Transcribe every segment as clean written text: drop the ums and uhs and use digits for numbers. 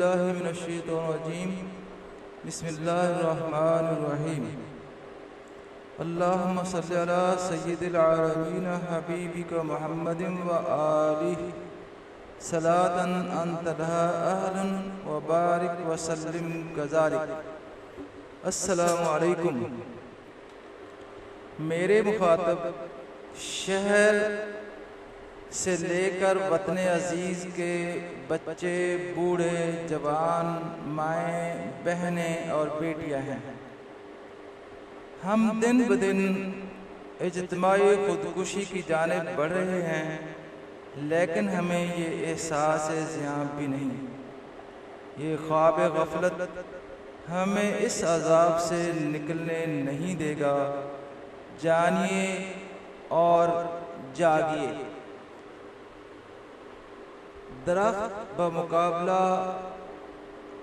باللہ من الشیطان الرجیم بسم اللہ الرحمن الرحیم اللہم صلی علی سید العالمین حبیبک محمد و آلہ صلاۃ انت لہا اہل و بارک وسلم کذالک۔ السلام علیکم۔ میرے مخاطب شہر سے لے کر وطن عزیز کے بچے، بوڑھے، جوان، مائیں، بہنیں اور بیٹیاں ہیں۔ ہم دن بدن اجتماعی خودکشی کی جانب بڑھ رہے ہیں، لیکن ہمیں یہ احساس زیاں بھی نہیں۔ یہ خواب غفلت ہمیں اس عذاب سے نکلنے نہیں دے گا۔ جانیے اور جاگیے۔ درخت بمقابلہ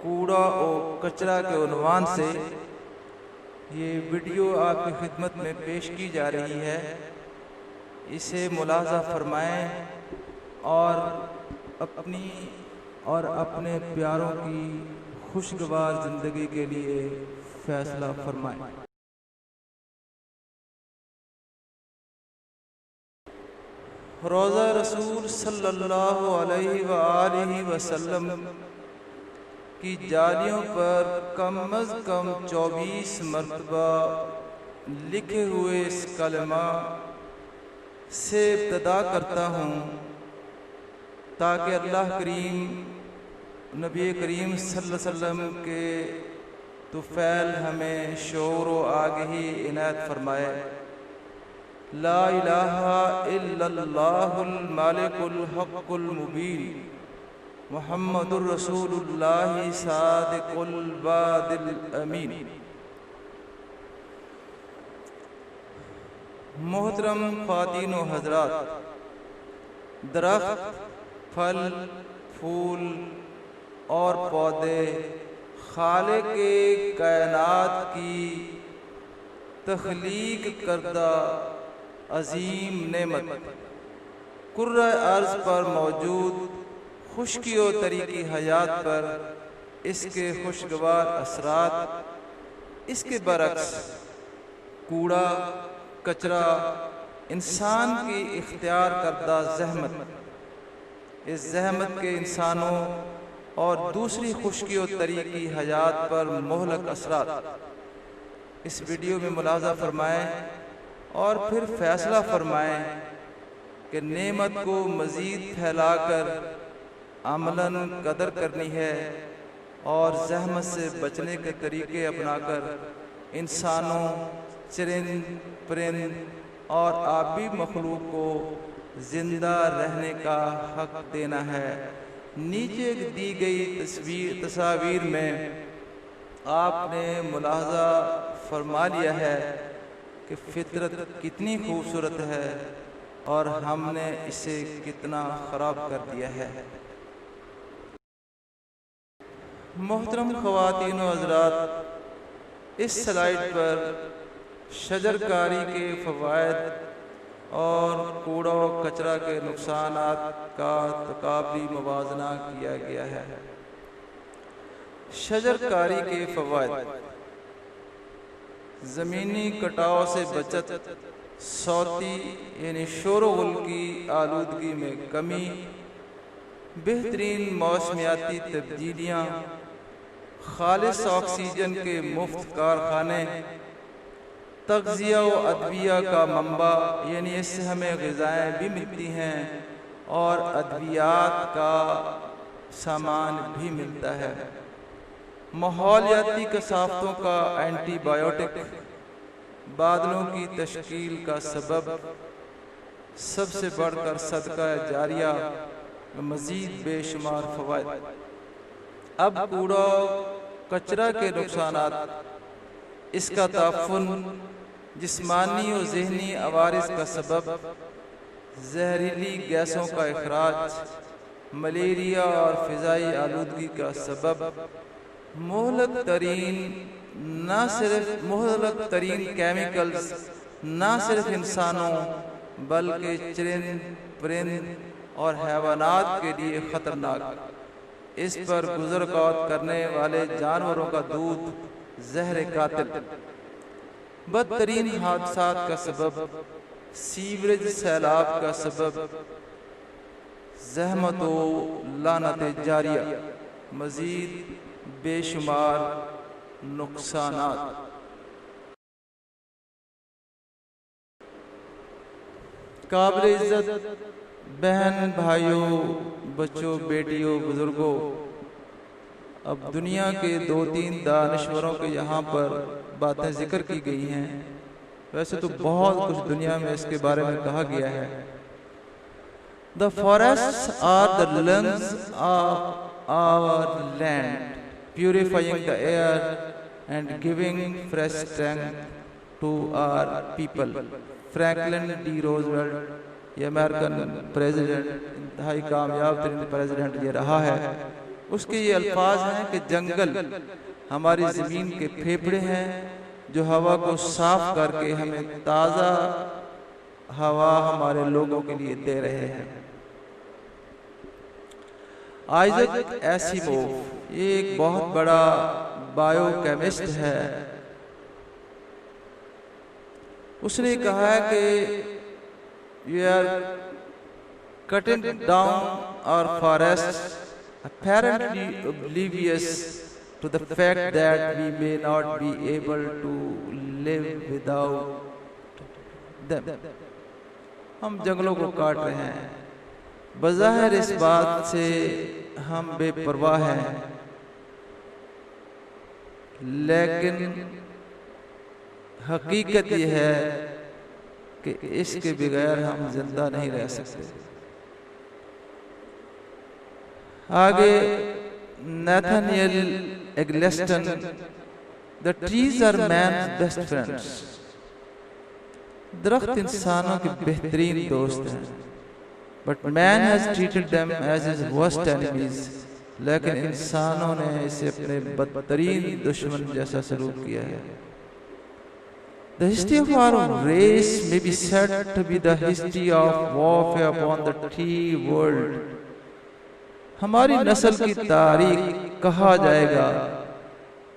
کوڑا و کچرا کے عنوان سے یہ ویڈیو آپ کی خدمت میں پیش کی جا رہی ہے۔ اسے ملاحظہ فرمائیں اور اپنی اور اپنے پیاروں کی خوشگوار زندگی کے لیے فیصلہ فرمائیں۔ روضہ رسول صلی اللہ علیہ وآلہ وسلم کی جالیوں پر کم از کم 24 مرتبہ لکھے ہوئے اس کلمہ سے ابتدا کرتا ہوں تاکہ اللہ کریم نبی کریم صلی اللہ علیہ وسلم کے طفیل ہمیں شعور و آگہی عنایت فرمائے۔ لا الہ الا اللہ المالک الحق المبین محمد الرسول اللہ صادق الوعد الامین۔ محترم خواتین و حضرات، درخت، پھل، پھول اور پودے خالق کائنات کی تخلیق کردہ عظیم نعمت، کرۂ ارض پر موجود خشکی و طریقی حیات پر اس کے خوشگوار اثرات، اس کے برعکس کوڑا کچرا انسان کی اختیار کردہ زحمت، اس زحمت کے انسانوں اور دوسری خشکی و طریقی حیات پر مہلک اثرات اس ویڈیو میں ملاحظہ فرمائیں اور پھر فیصلہ فرمائیں کہ نعمت کو مزید پھیلا کر عملاً قدر کرنی ہے اور زحمت سے بچنے کے طریقے اپنا کر انسانوں، چرند پرند اور آبی مخلوق کو زندہ رہنے کا حق دینا ہے۔ نیچے دی گئی تصاویر میں آپ نے ملاحظہ فرما لیا ہے کہ فطرت کتنی خوبصورت ہے اور ہم نے اسے کتنا خراب کر دیا ہے۔ محترم خواتین و حضرات، اس سلائیڈ پر شجرکاری کے فوائد اور کوڑا و کچرا کے نقصانات کا تقابلی موازنہ کیا گیا ہے۔ شجرکاری کے فوائد: زمینی کٹاؤ سے بچت، صوتی یعنی شور و غل کی آلودگی میں کمی، بہترین موسمیاتی تبدیلیاں، خالص آکسیجن کے مفت کارخانے، تغذیہ و ادویہ کا منبع یعنی اس سے ہمیں غذائیں بھی ملتی ہیں اور ادویات کا سامان بھی ملتا ہے، ماحولیاتی کثافتوں کا اینٹی بایوٹک، بادلوں کی تشکیل کا سبب، سب سے بڑھ کر صدقہ جاریہ، مزید بے شمار فوائد۔ اب کوڑا کچرا کے نقصانات: اس کا تعفن، جسمانی و ذہنی عوارض کا سبب، زہریلی گیسوں کا اخراج، ملیریا اور فضائی آلودگی کا سبب، مہلک ترین کیمیکلز نہ صرف انسانوں بلکہ چرند پرند اور حیوانات کے لیے خطرناک، اس پر گزر قوت کرنے والے جانوروں کا دودھ زہر قاتل، بدترین حادثات کا سبب، سیوریج سیلاب کا سبب، زحمت و لعنت جاریہ، مزید بے شمار نقصانات۔ قابل عزت بہن بھائیوں، بچوں، بیٹیوں، بزرگوں، اب دنیا کے 2-3 دانشوروں کے یہاں پر باتیں ذکر کی گئی ہیں، ویسے تو بہت کچھ دنیا میں اس کے بارے میں کہا گیا ہے۔ The forests are the lungs of our land, purifying the air and giving fresh strength to our people. Franklin D Roosevelt, یہ امریکن پریزیڈنٹ، انتہائی کامیاب ترین پریزیڈنٹ یہ رہا ہے، اس کے یہ الفاظ ہیں کہ جنگل ہماری زمین کے پھیپھڑے ہیں جو ہوا کو صاف کر کے ہمیں تازہ ہوا ہمارے لوگوں کے لیے دے رہے ہیں۔ آئزک ایسیموو، یہ ایک بہت بڑا بائیو کیمسٹ ہے، اس نے کہا ہے کہ we are cutting down our forests apparently oblivious to the fact that we may not be able to live without them. ہم جنگلوں کو کاٹ رہے ہیں، بظاہر اس بات سے ہم بے پرواہ ہیں، لیکن حقیقت یہ ہے کہ اس کے بغیر ہم زندہ نہیں رہ سکتے۔ آگے نیتھنیل ایگلسٹن، the trees are man's best friends. درخت انسانوں کے بہترین دوست ہیں، but man has treated them as his worst enemies. لیکن انسانوں نے اسے اپنے بدترین دشمن جیسا سلوک کیا ہے۔ The history of our race may be said to be the history of warfare upon the tree world. ہماری نسل کی تاریخ کہا جائے گا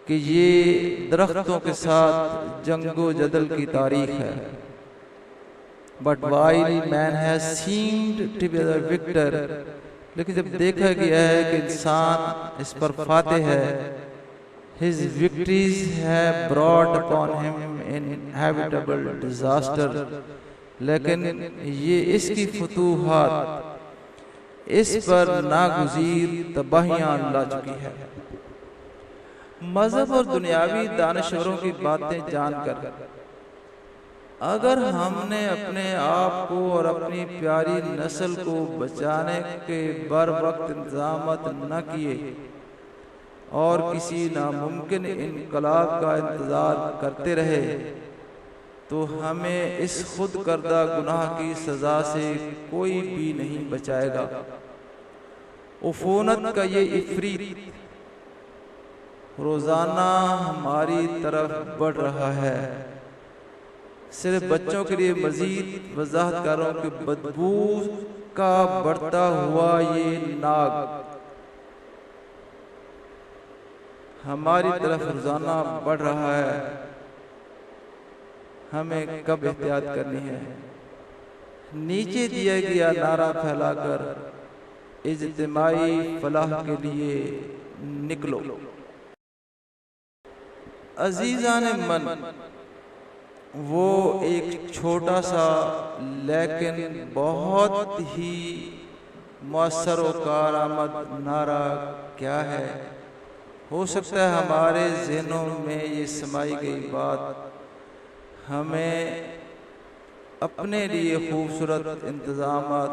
کہ یہ درختوں کے ساتھ جنگ و جدل کی تاریخ ہے۔ But while man has seemed to be the victor، لیکن جب دیکھا گیا ہے کہ انسان اس پر فاتح ہے، his victories have brought upon him inevitable disaster، لیکن یہ اس کی فتوحات اس پر ناگزیر تباہیاں لا چکی ہے۔ مذہب اور دنیاوی دانشوروں کی باتیں جان کر اگر ہم نے اپنے آپ کو اور اپنی پیاری نسل کو بچانے کے بر وقت انتظامات نہ کیے اور کسی ناممکن انقلاب کا انتظار کرتے رہے تو ہمیں اس خود کردہ گناہ کی سزا سے کوئی بھی نہیں بچائے گا۔ عفونت کا یہ عفریت روزانہ ہماری طرف بڑھ رہا ہے۔ صرف بچوں کے لیے مزید وضاحت کروں کہ بدبو کا بڑھتا ہوا یہ ناگ ہماری طرف روزانہ بڑھ رہا ہے، ہمیں کب احتیاط کرنی ہے؟ نیچے دیا گیا نعرہ پھیلا کر اجتماعی فلاح کے لیے نکلو۔ عزیزان من، وہ ایک چھوٹا سا لیکن بہت ہی مؤثر و کارآمد نعرہ کیا ہے؟ ہو سکتا ہے ہمارے ذہنوں میں یہ سمائی گئی بات ہمیں اپنے لیے خوبصورت انتظامات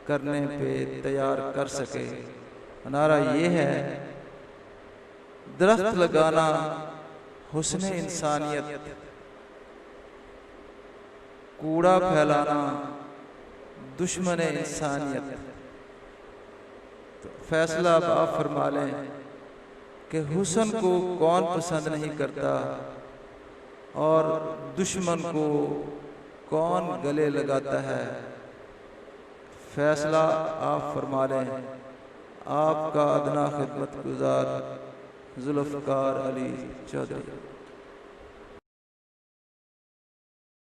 کرنے پہ تیار کر سکے۔ نعرہ یہ ہے: درخت لگانا حسن انسانیت، کوڑا پھیلانا دشمن انسانیت۔ تو فیصلہ اب آپ فرما لیں کہ حسن کو کون پسند نہیں کرتا اور دشمن کو کون گلے لگاتا ہے؟ فیصلہ آپ فرما لیں۔ آپ کا ادنا خدمت گزار ذوالفقار علی چودھری۔